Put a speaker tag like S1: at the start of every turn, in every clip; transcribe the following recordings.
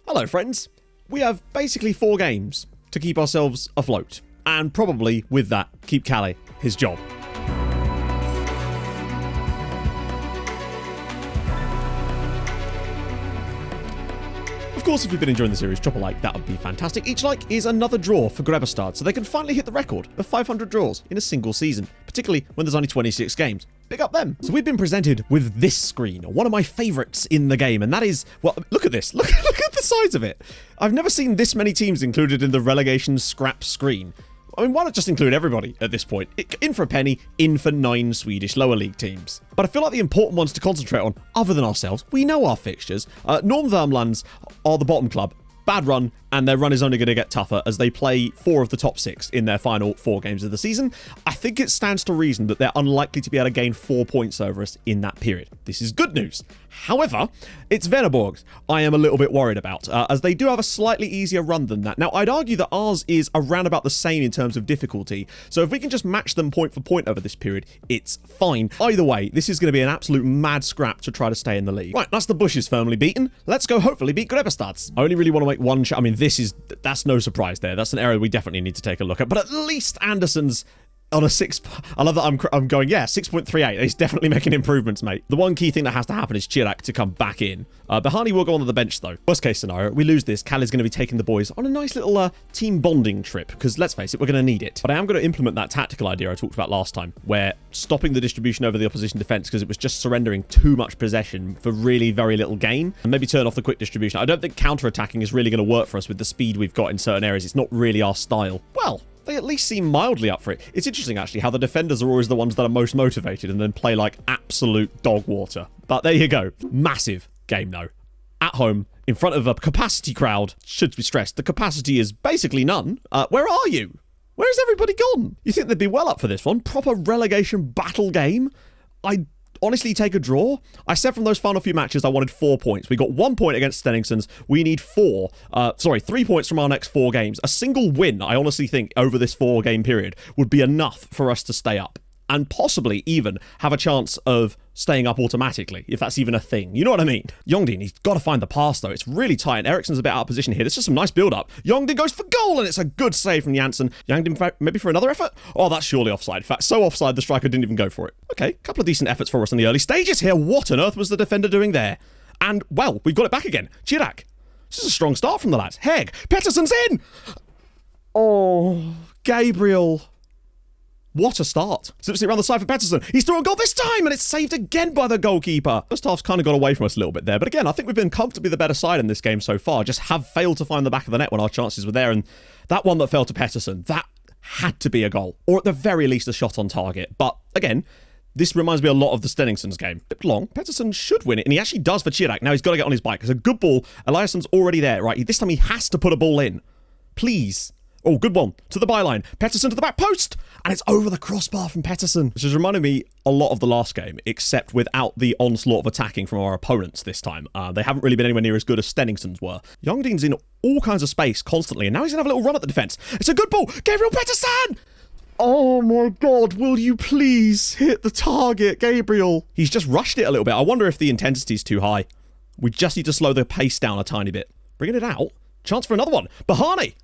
S1: Hello friends, we have basically 4 games to keep ourselves afloat, and probably with that keep Callie his job. Of course, if you've been enjoying the series, drop a like, that would be fantastic. Each like is another draw for Grebestad, so they can finally hit the record of 500 draws in a single season, particularly when there's only 26 games. Big up them. So we've been presented with this screen, one of my favourites in the game, and that is, well, look at this. Look at the size of it. I've never seen this many teams included in the relegation scrap screen. I mean, why not just include everybody at this point? In for a penny, in for 9 Swedish lower league teams. But I feel like the important ones to concentrate on, other than ourselves, we know our fixtures. Northumberlands are the bottom club. Bad run, and their run is only going to get tougher as they play 4 of the top 6 in their final 4 games of the season. I think it stands to reason that they're unlikely to be able to gain 4 points over us in that period. This is good news. However, it's Veneborgs I am a little bit worried about, as they do have a slightly easier run than that. Now, I'd argue that ours is around about the same in terms of difficulty, so if we can just match them point for point over this period, it's fine. Either way, this is going to be an absolute mad scrap to try to stay in the league. Right, that's the bushes firmly beaten. Let's go hopefully beat Grebestad. I only really want to make one I mean, that's no surprise there. That's an area we definitely need to take a look at. But at least Anderson's on a 6. I love that I'm going, yeah, 6.38. He's definitely making improvements, mate. The one key thing that has to happen is Chirac to come back in. Bahani will go on the bench, though. Worst case scenario, we lose this. Callie's going to be taking the boys on a nice little team bonding trip, because let's face it, we're going to need it. But I am going to implement that tactical idea I talked about last time, where stopping the distribution over the opposition defense because it was just surrendering too much possession for really very little gain, and maybe turn off the quick distribution. I don't think counter-attacking is really going to work for us with the speed we've got in certain areas. It's not really our style. Well, they at least seem mildly up for it. It's interesting, actually, how the defenders are always the ones that are most motivated and then play like absolute dog water. But there you go. Massive game, though. At home, in front of a capacity crowd. Should be stressed, the capacity is basically none. Where are you? Where's everybody gone? You think they'd be well up for this one? Proper relegation battle game? I'd honestly take a draw. I said from those final few matches I wanted 4 points. We got 1 point against Stenningson's. We need 3 points from our next 4 games. A single win, I honestly think, over this 4-game period would be enough for us to stay up. And possibly even have a chance of staying up automatically, if that's even a thing. You know what I mean? Yongdin, he's got to find the pass, though. It's really tight, and Eriksson's a bit out of position here. This is some nice build-up. Yongdin goes for goal, and it's a good save from Janssen. Yongdin, maybe for another effort? Oh, that's surely offside. In fact, so offside, the striker didn't even go for it. Okay, a couple of decent efforts for us in the early stages here. What on earth was the defender doing there? And, well, we've got it back again. Chirac. This is a strong start from the lads. Heg. Pettersson's in! Oh, Gabriel. What a start. Slips it around the side for Pettersson. He's through a goal this time, and it's saved again by the goalkeeper. First half's kind of got away from us a little bit there. But again, I think we've been comfortably the better side in this game so far. Just have failed to find the back of the net when our chances were there. And that one that fell to Pettersson, that had to be a goal. Or at the very least, a shot on target. But again, this reminds me a lot of the Stenningson's game. A bit long. Pettersson should win it, and he actually does for Chirac. Now he's got to get on his bike. It's a good ball. Eliasson's already there, right? This time he has to put a ball in. Please. Oh, good one. To the byline. Pettersson to the back post. And it's over the crossbar from Pettersson. Which has reminded me a lot of the last game, except without the onslaught of attacking from our opponents this time. They haven't really been anywhere near as good as Stenningson's were. Yongdin's in all kinds of space constantly, and now he's going to have a little run at the defence. It's a good ball. Gabriel Pettersson! Oh my God, will you please hit the target, Gabriel? He's just rushed it a little bit. I wonder if the intensity's too high. We just need to slow the pace down a tiny bit. Bringing it out. Chance for another one. Bahani!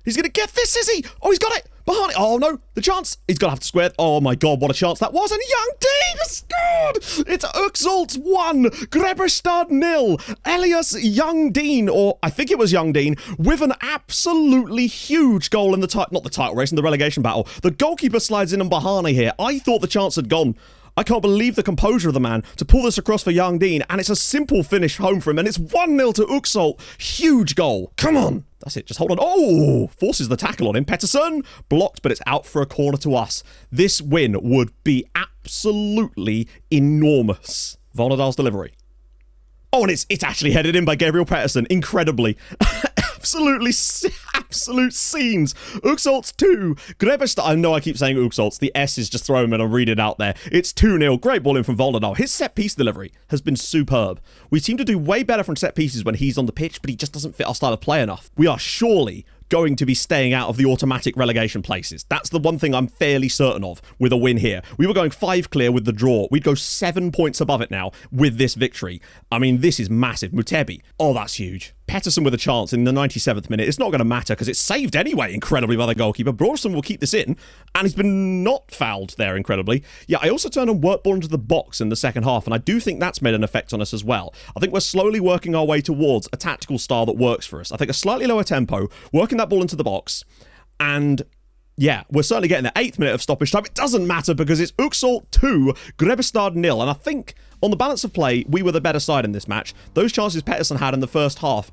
S1: He's going to get this, is he? Oh, he's got it. Bahani. Oh, no. The chance. He's going to have to square it. Oh, my God. What a chance that was. And Yongdin has scored. It's Uxalt 1. Grebestad 0. Elias Yongdin, or I think it was Yongdin, with an absolutely huge goal in the not the title race, in the relegation battle. The goalkeeper slides in on Bahani here. I thought the chance had gone. I can't believe the composure of the man to pull this across for Yongdin, and it's a simple finish home for him, and it's 1-0 to Uxalt. Huge goal. Come on. That's it. Just hold on. Oh, forces the tackle on him. Pettersson blocked, but it's out for a corner to us. This win would be absolutely enormous. Volnadal's delivery. Oh, and it's actually headed in by Gabriel Pettersson. Incredibly. Absolute scenes. Uxalt 2. Grebestad. I know I keep saying Uxalt. The S is just throwing and I'll read it out there. It's 2-0. Great ball in from Volnadal. His set piece delivery has been superb. We seem to do way better from set pieces when he's on the pitch, but he just doesn't fit our style of play enough. We are surely going to be staying out of the automatic relegation places. That's the one thing I'm fairly certain of with a win here. We were going 5 clear with the draw. We'd go 7 points above it now with this victory. I mean, this is massive. Mutebi. Oh, that's huge. Pettersson with a chance in the 97th minute. It's not going to matter because it's saved anyway, incredibly, by the goalkeeper. Brorsson will keep this in, and he's been not fouled there, incredibly. Yeah, I also turned on work ball into the box in the second half, and I do think that's made an effect on us as well. I think we're slowly working our way towards a tactical style that works for us. I think a slightly lower tempo, working that ball into the box, and yeah, we're certainly getting the 8th minute of stoppage time. It doesn't matter because it's Uxal 2, Grebbestad 0, and I think on the balance of play, we were the better side in this match. Those chances Pettersson had in the first half,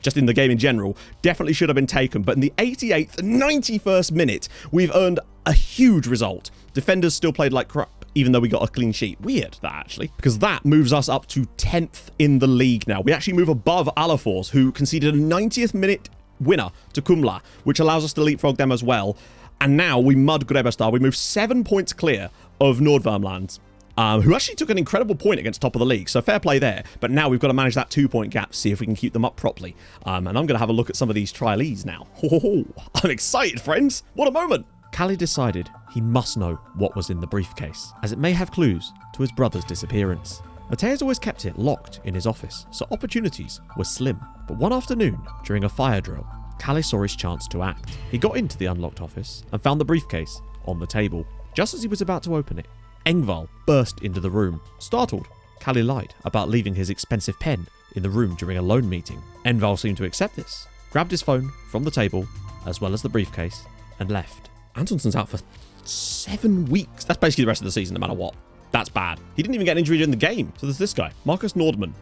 S1: just in the game in general, definitely should have been taken. But in the 88th, 91st minute, we've earned a huge result. Defenders still played like crap, even though we got a clean sheet. Weird, that actually, because that moves us up to 10th in the league now. We actually move above Alafors, who conceded a 90th minute winner to Kumla, which allows us to leapfrog them as well. And now we mud Grebbestad. We move 7 points clear of Nordvärmland, who actually took an incredible point against top of the league. So fair play there. But now we've got to manage that 2-point gap, see if we can keep them up properly. And I'm going to have a look at some of these trialees now. Oh, I'm excited, friends. What a moment. Callie decided he must know what was in the briefcase, as it may have clues to his brother's disappearance. Mateus always kept it locked in his office, so opportunities were slim. But one afternoon, during a fire drill, Callie saw his chance to act. He got into the unlocked office and found the briefcase on the table. Just as he was about to open it, Engvall burst into the room. Startled, Callie lied about leaving his expensive pen in the room during a loan meeting. Engvall seemed to accept this, grabbed his phone from the table, as well as the briefcase, and left. Antonsson's out for 7 weeks. That's basically the rest of the season, no matter what. That's bad. He didn't even get an injury during the game. So there's this guy, Marcus Northman,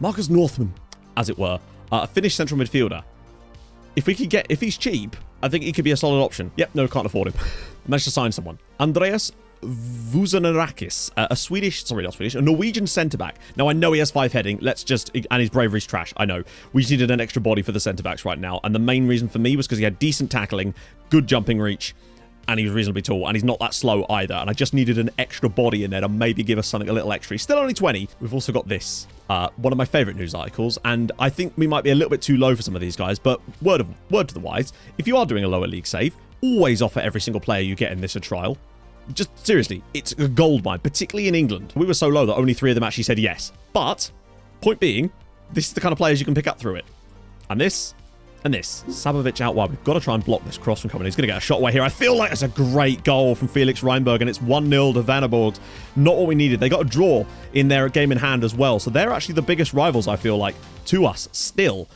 S1: as it were, a Finnish central midfielder. If he's cheap, I think he could be a solid option. Yep, no, can't afford him. Managed to sign someone. Andreas Vuzanerakis, a Norwegian centre-back. Now, I know he has 5 heading. And his bravery's trash. I know. We just needed an extra body for the centre-backs right now. And the main reason for me was because he had decent tackling, good jumping reach, and he was reasonably tall, and he's not that slow either. And I just needed an extra body in there to maybe give us something a little extra. He's still only 20. We've also got this. One of my favourite news articles, and I think we might be a little bit too low for some of these guys, but word to the wise, if you are doing a lower league save, always offer every single player you get in this a trial. Just seriously, it's a goldmine, particularly in England. We were so low that only 3 of them actually said yes. But, point being, this is the kind of players you can pick up through it. And this, and this. Sabovic out wide. We've got to try and block this cross from coming. He's going to get a shot away here. I feel like it's a great goal from Felix Reinberg, and it's 1-0 to Vanneborg. Not what we needed. They got a draw in their game in hand as well. So they're actually the biggest rivals, I feel like, to us still.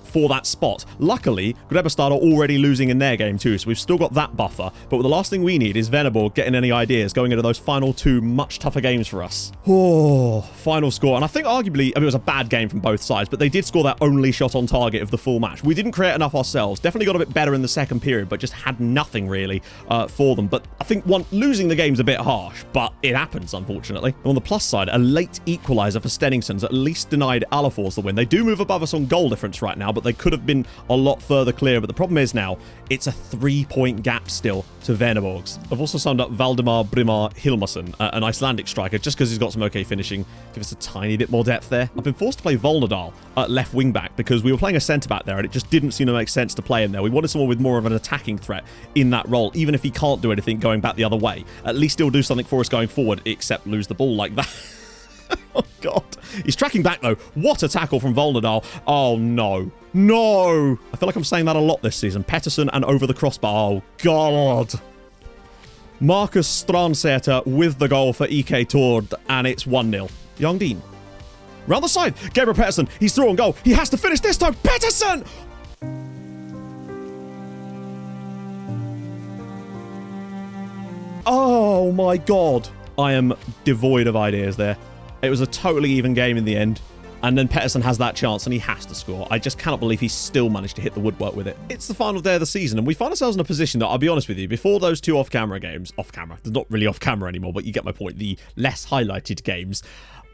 S1: For that spot. Luckily, Grebbestad are already losing in their game too, so we've still got that buffer. But the last thing we need is Venneborg getting any ideas going into those final 2 much tougher games for us. Oh, final score. And I think arguably, it was a bad game from both sides, but they did score their only shot on target of the full match. We didn't create enough ourselves. Definitely got a bit better in the second period, but just had nothing really for them. But I think losing the game's a bit harsh, but it happens, unfortunately. And on the plus side, a late equaliser for Stenningson's at least denied Alafors the win. They do move above us on goal difference right now, but they could have been a lot further clear. But the problem is now, it's a 3-point gap still to Venneborgs. I've also signed up Valdemar Brimar Hilmarsson, an Icelandic striker, just because he's got some okay finishing. Give us a tiny bit more depth there. I've been forced to play Volnadal at left wing back because we were playing a centre-back there and it just didn't seem to make sense to play him there. We wanted someone with more of an attacking threat in that role, even if he can't do anything going back the other way. At least he'll do something for us going forward, except lose the ball like that. Oh, God. He's tracking back, though. What a tackle from Volnadal. Oh, no. No. I feel like I'm saying that a lot this season. Pettersson and over the crossbar. Oh, God. Marcus Strandsäter with the goal for EK Tord, and it's 1-0. Young Dean. Round the side. Gabriel Pettersson. He's through on goal. He has to finish this time. Pettersson! Oh, my God. I am devoid of ideas there. It was a totally even game in the end. And then Pettersson has that chance and he has to score. I just cannot believe he still managed to hit the woodwork with it. It's the final day of the season and we find ourselves in a position that, I'll be honest with you, before those 2 off-camera games, they're not really off-camera anymore, but you get my point, the less highlighted games,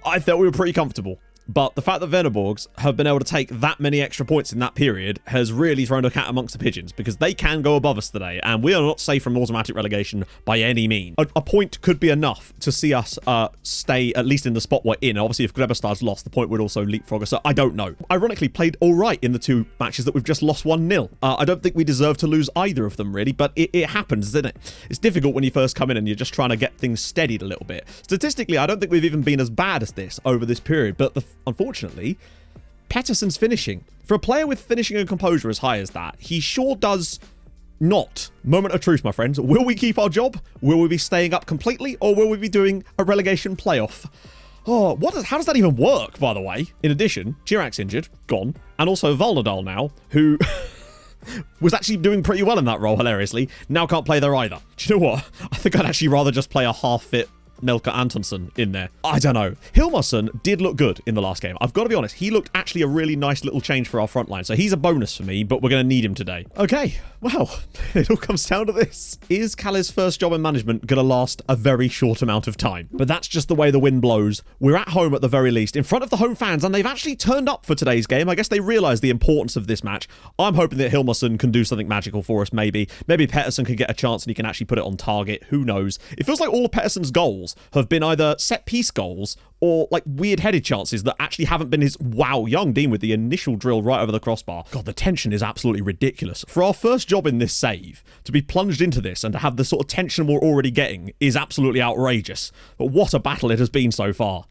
S1: I felt we were pretty comfortable. But the fact that Venaborgs have been able to take that many extra points in that period has really thrown a cat amongst the pigeons, because they can go above us today, and we are not safe from automatic relegation by any means. A point could be enough to see us stay at least in the spot we're in. Obviously, if Grebestad's lost, the point would also leapfrog us. So I don't know. Ironically, played all right in the 2 matches that we've just lost 1-0. I don't think we deserve to lose either of them, really, but it happens, doesn't it? It's difficult when you first come in and you're just trying to get things steadied a little bit. Statistically, I don't think we've even been as bad as this over this period, but unfortunately, Pettersson's finishing. For a player with finishing and composure as high as that, he sure does not. Moment of truth, my friends. Will we keep our job? Will we be staying up completely? Or will we be doing a relegation playoff? Oh, how does that even work, by the way? In addition, Chirac's injured, gone. And also Volnadal now, who was actually doing pretty well in that role, hilariously, now can't play there either. Do you know what? I think I'd actually rather just play a half-fit Melker Antonsson in there. I don't know. Hilmarsson did look good in the last game. I've got to be honest. He looked actually a really nice little change for our front line. So he's a bonus for me, but we're going to need him today. Okay. Well, it all comes down to this. Is Calle's first job in management going to last a very short amount of time? But that's just the way the wind blows. We're at home at the very least, in front of the home fans, and they've actually turned up for today's game. I guess they realise the importance of this match. I'm hoping that Hilmarsson can do something magical for us, maybe. Maybe Pettersson can get a chance and he can actually put it on target. Who knows? It feels like all of Pettersson's goals have been either set-piece goals or like weird-headed chances that actually haven't been his... Wow, Young Dean with the initial drill right over the crossbar. God, the tension is absolutely ridiculous. For our first job in this save, to be plunged into this and to have the sort of tension we're already getting is absolutely outrageous. But what a battle it has been so far.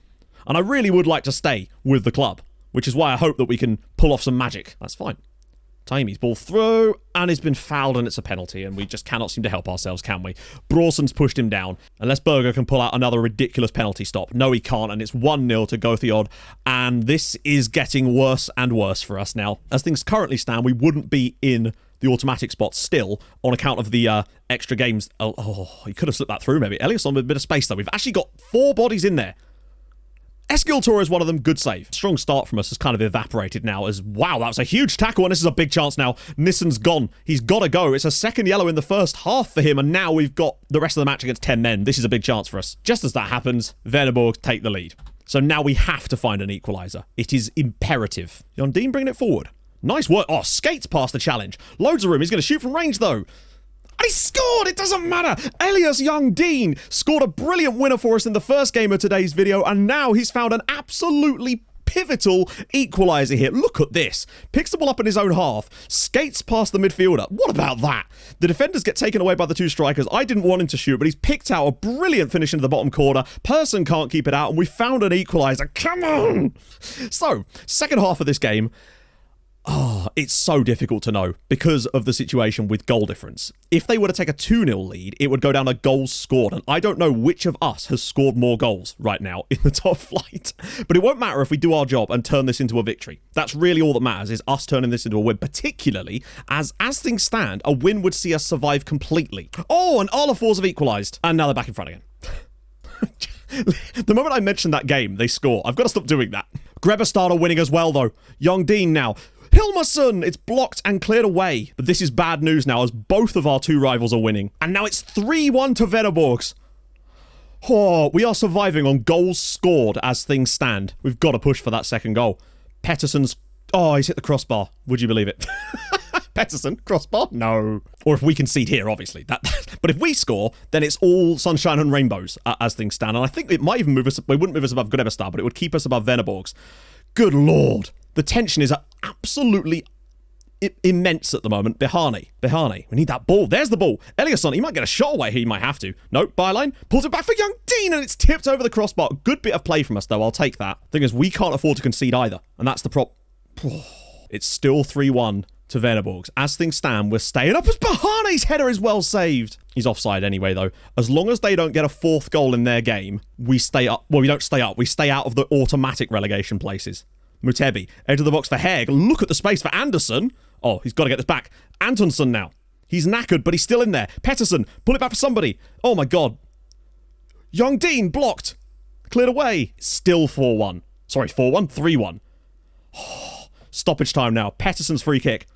S1: And I really would like to stay with the club, which is why I hope that we can pull off some magic. That's fine. Taimi's ball through, and it's been fouled, and it's a penalty, and we just cannot seem to help ourselves, can we? Brawson's pushed him down, unless Berger can pull out another ridiculous penalty stop. No, he can't, and it's 1-0 to Gothiod, and this is getting worse and worse for us now. As things currently stand, we wouldn't be in the automatic spot still on account of the extra games. Oh, he could have slipped that through, maybe. Eliasson with a bit of space, though. We've actually got 4 bodies in there. Eskiltor is one of them. Good save. Strong start from us has kind of evaporated now as, wow, that was a huge tackle, and this is a big chance now. Nissen's gone. He's got to go. It's a second yellow in the first half for him, and now we've got the rest of the match against 10 men. This is a big chance for us. Just as that happens, Venaborg take the lead. So now we have to find an equaliser. It is imperative. Jan Dean bringing it forward. Nice work. Oh, skates past the challenge. Loads of room. He's going to shoot from range, though. And he scored! It doesn't matter! Elias Young Dean scored a brilliant winner for us in the first game of today's video, and now he's found an absolutely pivotal equaliser here. Look at this. Picks the ball up in his own half, skates past the midfielder. What about that? The defenders get taken away by the 2 strikers. I didn't want him to shoot, but he's picked out a brilliant finish into the bottom corner. Person can't keep it out, and we found an equaliser. Come on! So, second half of this game. Oh, it's so difficult to know because of the situation with goal difference. If they were to take a 2-0 lead, it would go down to goals scored, and I don't know which of us has scored more goals right now in the top flight. But it won't matter if we do our job and turn this into a victory. That's really all that matters, is us turning this into a win, particularly as things stand, a win would see us survive completely. Oh, and Arlafors have equalised, and now they're back in front again. The moment I mentioned that game, they score. I've got to stop doing that. Grebestad are winning as well, though. Young Dean now. Hilmarsson! It's blocked and cleared away. But this is bad news now, as both of our 2 rivals are winning. And now it's 3-1 to Venaborgs. Oh, we are surviving on goals scored as things stand. We've got to push for that second goal. Pettersson's... Oh, he's hit the crossbar. Would you believe it? Pettersson, crossbar? No. Or if we concede here, obviously. But if we score, then it's all sunshine and rainbows as things stand. And I think it might even move us... It wouldn't move us above Grebestad, but it would keep us above Venaborgs. Good lord. The tension is absolutely immense at the moment. Behani. We need that ball. There's the ball. Eliasson, he might get a shot away here. He might have to. Nope, byline. Pulls it back for Young Dean, and it's tipped over the crossbar. Good bit of play from us, though. I'll take that. Thing is, we can't afford to concede either. And that's the prop. It's still 3-1 to Venaborgs. As things stand, we're staying up as Behani's header is well saved. He's offside anyway, though. As long as they don't get a 4th goal in their game, we stay up. Well, we don't stay up. We stay out of the automatic relegation places. Mutebi, edge of the box for Haig. Look at the space for Anderson. Oh, he's got to get this back. Antonsson now. He's knackered, but he's still in there. Pettersson, pull it back for somebody. Oh my god. Young Dean, blocked. Cleared away. Still 4-1. Sorry, 4-1? 3-1. Oh, stoppage time now. Pettersson's free kick.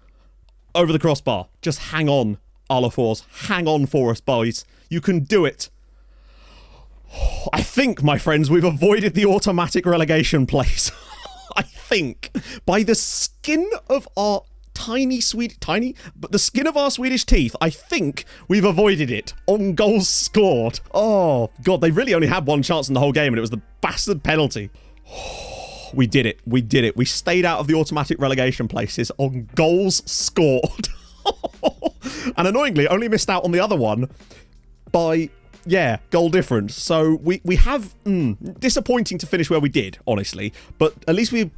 S1: Over the crossbar. Just hang on, Arlafors. Hang on for us, boys. You can do it. I think, my friends, we've avoided the automatic relegation place. I think, by the skin of our but the skin of our Swedish teeth, I think we've avoided it on goals scored. Oh, God, they really only had one chance in the whole game, and it was the bastard penalty. We did it. We did it. We stayed out of the automatic relegation places on goals scored. And annoyingly, only missed out on the other one by... yeah, goal difference. So we have disappointing to finish where we did, honestly. But at least we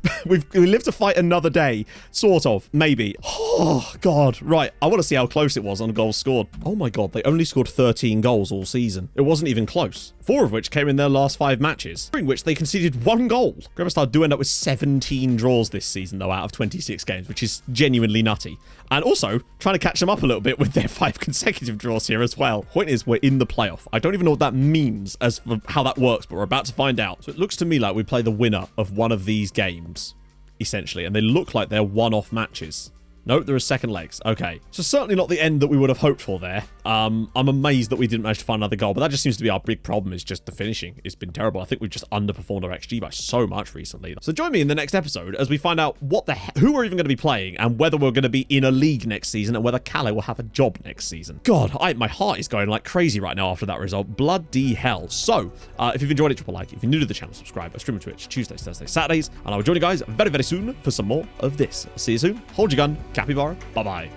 S1: live to fight another day, sort of, maybe. Oh God, right. I want to see how close it was on goals scored. Oh my God, they only scored 13 goals all season. It wasn't even close. 4 of which came in their last 5 matches, during which they conceded 1 goal. Grebbestad do end up with 17 draws this season, though, out of 26 games, which is genuinely nutty. And also, trying to catch them up a little bit with their 5 consecutive draws here as well. Point is, we're in the playoff. I don't even know what that means as for how that works, but we're about to find out. So it looks to me like we play the winner of one of these games, essentially, and they look like they're one-off matches. Nope, there are second legs. Okay. So certainly not the end that we would have hoped for there. I'm amazed that we didn't manage to find another goal, but that just seems to be our big problem, is just the finishing. It's been terrible. I think we've just underperformed our XG by so much recently. So join me in the next episode as we find out who we're even going to be playing, and whether we're going to be in a league next season, and whether Kalle will have a job next season. God, my heart is going like crazy right now after that result. Bloody hell. So, if you've enjoyed it, drop a like. If you're new to the channel, subscribe. I stream on Twitch Tuesdays, Thursdays, Saturdays, and I will join you guys very, very soon for some more of this. See you soon. Hold your gun. Capybara. Bye-bye.